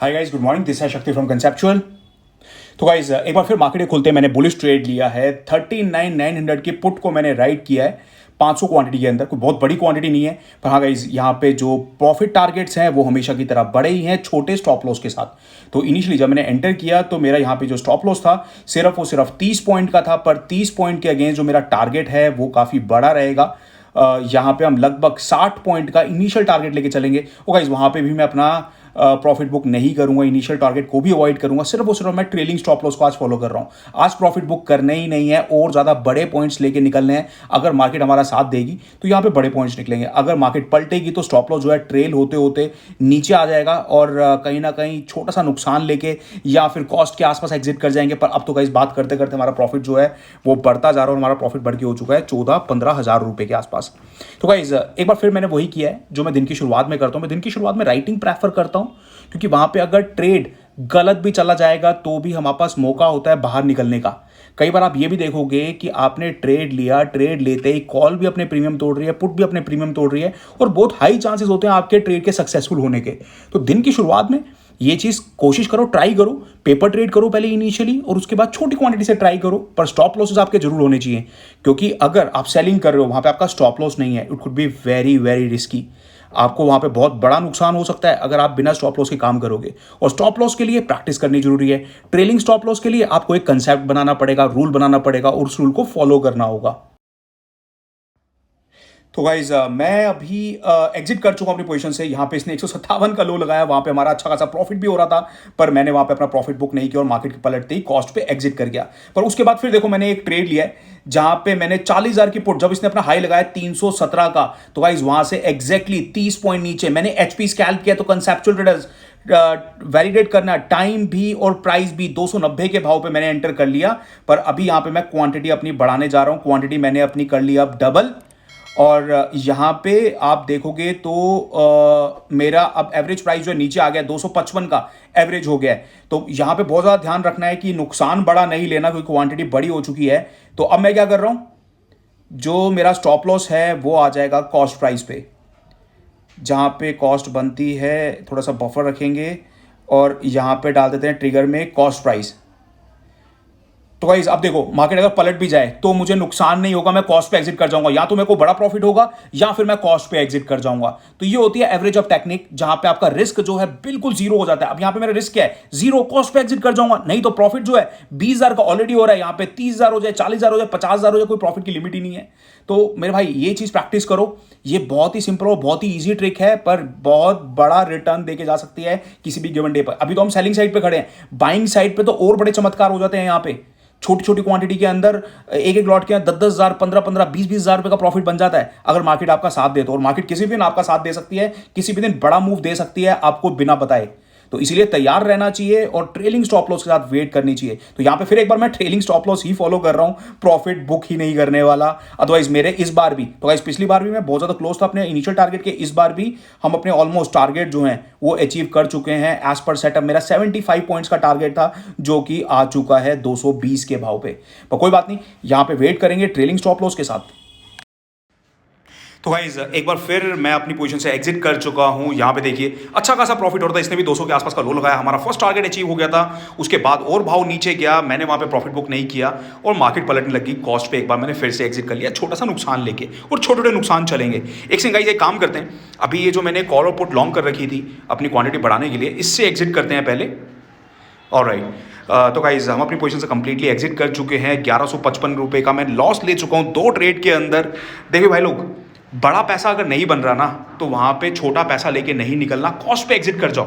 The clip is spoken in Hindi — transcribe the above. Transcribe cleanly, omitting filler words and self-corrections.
Hi guys, good morning. This है शक्ति फ्रॉम कंसेप्चुअल। तो गाइस, एक बार फिर मार्केट खुलते मैंने बुलिश ट्रेड लिया है। 39,900 की पुट को मैंने राइट किया है 500 क्वांटिटी के अंदर। कोई बहुत बड़ी क्वांटिटी नहीं है, पर हाँ गाइस, यहाँ पे जो प्रॉफिट टारगेट्स हैं वो हमेशा की तरह बड़े ही हैं, छोटे स्टॉप लॉस के साथ। तो इनिशियली जब मैंने एंटर किया तो मेरा यहाँ पे जो स्टॉप लॉस था सिर्फ 30 पॉइंट का था, पर 30 पॉइंट के अगेंस्ट जो मेरा टारगेट है वो काफ़ी बड़ा रहेगा। यहाँ पे हम लगभग 60 पॉइंट का इनिशियल टारगेट लेके चलेंगे। और गाइस, वहाँ पे भी मैं अपना प्रॉफिट बुक नहीं करूंगा, इनिशियल टारगेट को भी अवॉइड करूंगा। सिर्फ और सिर्फ मैं ट्रेलिंग स्टॉप लॉस को आज फॉलो कर रहा हूं। आज प्रॉफिट बुक करने ही नहीं है और ज़्यादा बड़े पॉइंट्स लेके निकलने हैं। अगर मार्केट हमारा साथ देगी तो यहाँ पे बड़े पॉइंट्स निकलेंगे। अगर मार्केट पलटेगी तो स्टॉप लॉस जो है ट्रेल होते होते नीचे आ जाएगा और कहीं ना कहीं छोटा सा नुकसान लेके या फिर कॉस्ट के आसपास एग्जिट कर जाएंगे। पर अब तो गाइस, बात करते करते हमारा प्रॉफिट जो है वो बढ़ता जा रहा है और हमारा प्रॉफिट बढ़ के हो चुका है 14-15 हज़ार रुपए के आसपास। तो गाइस, एक बार फिर मैंने वही किया है जो मैं दिन की शुरुआत में करता हूँ। मैं दिन की शुरुआत में राइटिंग प्रेफर करता हूँ, क्योंकि वहां पे अगर ट्रेड गलत भी चला जाएगा तो भी हमारे पास मौका होता है बाहर निकलने का। कई बार आप ये भी देखोगे कि आपने ट्रेड लिया, ट्रेड लेते ही कॉल भी अपने प्रीमियम तोड़ रही है, पुट भी अपने प्रीमियम तोड़ रही है और बहुत हाई चांसेस होते हैं आपके ट्रेड के सक्सेसफुल होने के। तो दिन की शुरुआत में ये चीज कोशिश करो, ट्राई करो, पेपर ट्रेड करो पहले इनिशियली और उसके बाद छोटी क्वांटिटी से ट्राई करो। पर स्टॉप लॉसेस आपके जरूर होने चाहिए, क्योंकि अगर आप सेलिंग कर रहे हो वहां पे आपका स्टॉप लॉस नहीं है, it could be very very risky. आपको वहां पे बहुत बड़ा नुकसान हो सकता है अगर आप बिना स्टॉप लॉस के काम करोगे। और स्टॉप लॉस के लिए प्रैक्टिस करनी जरूरी है। ट्रेलिंग स्टॉप लॉस के लिए आपको एक कंसेप्ट बनाना पड़ेगा, रूल बनाना पड़ेगा और उस रूल को फॉलो करना होगा। तो गाइज, मैं अभी एग्जिट कर चुका हूं अपनी पोजीशन से। यहाँ पे इसने 157 का लो लगाया, वहां पे हमारा अच्छा खासा प्रॉफिट भी हो रहा था, पर मैंने वहां पे अपना प्रॉफिट बुक नहीं किया और मार्केट के पलटते ही कॉस्ट पे एग्जिट कर गया। पर उसके बाद फिर देखो, मैंने एक ट्रेड लिया है जहां पे मैंने 40,000 की पुट, जब इसने अपना हाई लगाया 317 का, तो गाइज वहां से एग्जैक्टली 30 पॉइंट नीचे मैंने एचपी स्कैल्प किया। तो कंसेप्चुअल ट्रेडर्स, वैलिडेट करना, टाइम भी और प्राइस भी 290 के भाव पे मैंने एंटर कर लिया। पर अभी यहां पे मैं क्वांटिटी अपनी बढ़ाने जा रहा हूं। क्वांटिटी मैंने अपनी कर ली अब डबल, और यहाँ पे आप देखोगे तो मेरा अब एवरेज प्राइस जो है नीचे आ गया, 255 का एवरेज हो गया है। तो यहाँ पे बहुत ज़्यादा ध्यान रखना है कि नुकसान बड़ा नहीं लेना, क्योंकि क्वांटिटी बड़ी हो चुकी है। तो अब मैं क्या कर रहा हूँ, जो मेरा स्टॉप लॉस है वो आ जाएगा कॉस्ट प्राइस पे। जहाँ पे कॉस्ट बनती है थोड़ा सा बफर रखेंगे और यहाँ पे डाल देते हैं ट्रिगर में कॉस्ट प्राइस। तो गाइस, अब देखो, मार्केट अगर पलट भी जाए तो मुझे नुकसान नहीं होगा, मैं कॉस्ट पे एग्जिट कर जाऊंगा। या तो मेरे को बड़ा प्रॉफिट होगा या फिर मैं कॉस्ट पे एग्जिट कर जाऊंगा। तो ये होती है एवरेज ऑफ टेक्निक, जहां पे आपका रिस्क जो है बिल्कुल जीरो हो जाता है। अब यहां पे मेरा रिस्क क्या है, जीरो, कॉस्ट पे एग्जिट कर जाऊंगा। नहीं तो प्रॉफिट जो है 20,000 का ऑलरेडी हो रहा है, यहां पे 30,000 हो जाए, 40,000 हो जाए, 50,000 हो जाए, कोई प्रॉफिट की लिमिट ही नहीं है। तो मेरे भाई, ये चीज प्रैक्टिस करो। ये बहुत ही सिंपल और बहुत ही ईजी ट्रिक है, पर बहुत बड़ा रिटर्न देके जा सकती है किसी भी गिवन डे पर। अभी तो हम सेलिंग साइड पे खड़े हैं, बाइंग साइड पे तो और बड़े चमत्कार हो जाते हैं। यहाँ पे छोटी छोटी क्वांटिटी के अंदर एक एक लॉट के 10-10 हज़ार, 15-15, 20-20 हज़ार रुपए का प्रॉफिट बन जाता है, अगर मार्केट आपका साथ दे तो। और मार्केट किसी भी दिन आपका साथ दे सकती है, किसी भी दिन बड़ा मूव दे सकती है आपको बिना बताए। तो इसीलिए तैयार रहना चाहिए और ट्रेलिंग स्टॉप लॉस के साथ वेट करनी चाहिए। तो यहां पे फिर एक बार मैं ट्रेलिंग स्टॉप लॉस ही फॉलो कर रहा हूं, प्रॉफिट बुक ही नहीं करने वाला। अदरवाइज मेरे इस बार भी, तो गाइस पिछली बार भी मैं बहुत ज्यादा क्लोज था अपने इनिशियल टारगेट के, इस बार भी हम अपने ऑलमोस्ट टारगेट जो है वो अचीव कर चुके हैं। एज पर सेटअप मेरा 75 पॉइंट्स का टारगेट था, जो कि आ चुका है 220 के भाव पे। पर कोई बात नहीं, यहां पे वेट करेंगे ट्रेलिंग स्टॉप लॉस के साथ। तो गाइज, एक बार फिर मैं अपनी पोजीशन से एग्जिट कर चुका हूं। यहां पे देखिए, अच्छा खासा प्रॉफिट हो रहा था, इसने भी 200 के आसपास का लो लगाया, हमारा फर्स्ट टारगेट अचीव हो गया था। उसके बाद और भाव नीचे गया, मैंने वहां पे प्रॉफिट बुक नहीं किया और मार्केट पलटने लगी कॉस्ट पे। एक बार मैंने फिर से एग्जिट कर लिया, छोटा सा नुकसान लेके, और छोटे छोटे नुकसान चलेंगे। एक से गाइज एक काम करते हैं, अभी ये जो मैंने कॉल और पुट लॉन्ग कर रखी थी अपनी क्वांटिटी बढ़ाने के लिए, इससे एग्जिट करते हैं पहले। ऑलराइट, तो गाइज हम अपनी पोजीशन से कंप्लीटली एग्जिट कर चुके हैं। 1155 रुपए का मैं लॉस ले चुका हूं 2 ट्रेड के अंदर। देखिए भाई लोग, बड़ा पैसा अगर नहीं बन रहा ना, तो वहां पे छोटा पैसा लेके नहीं निकलना, कॉस्ट पे एग्जिट कर जाओ।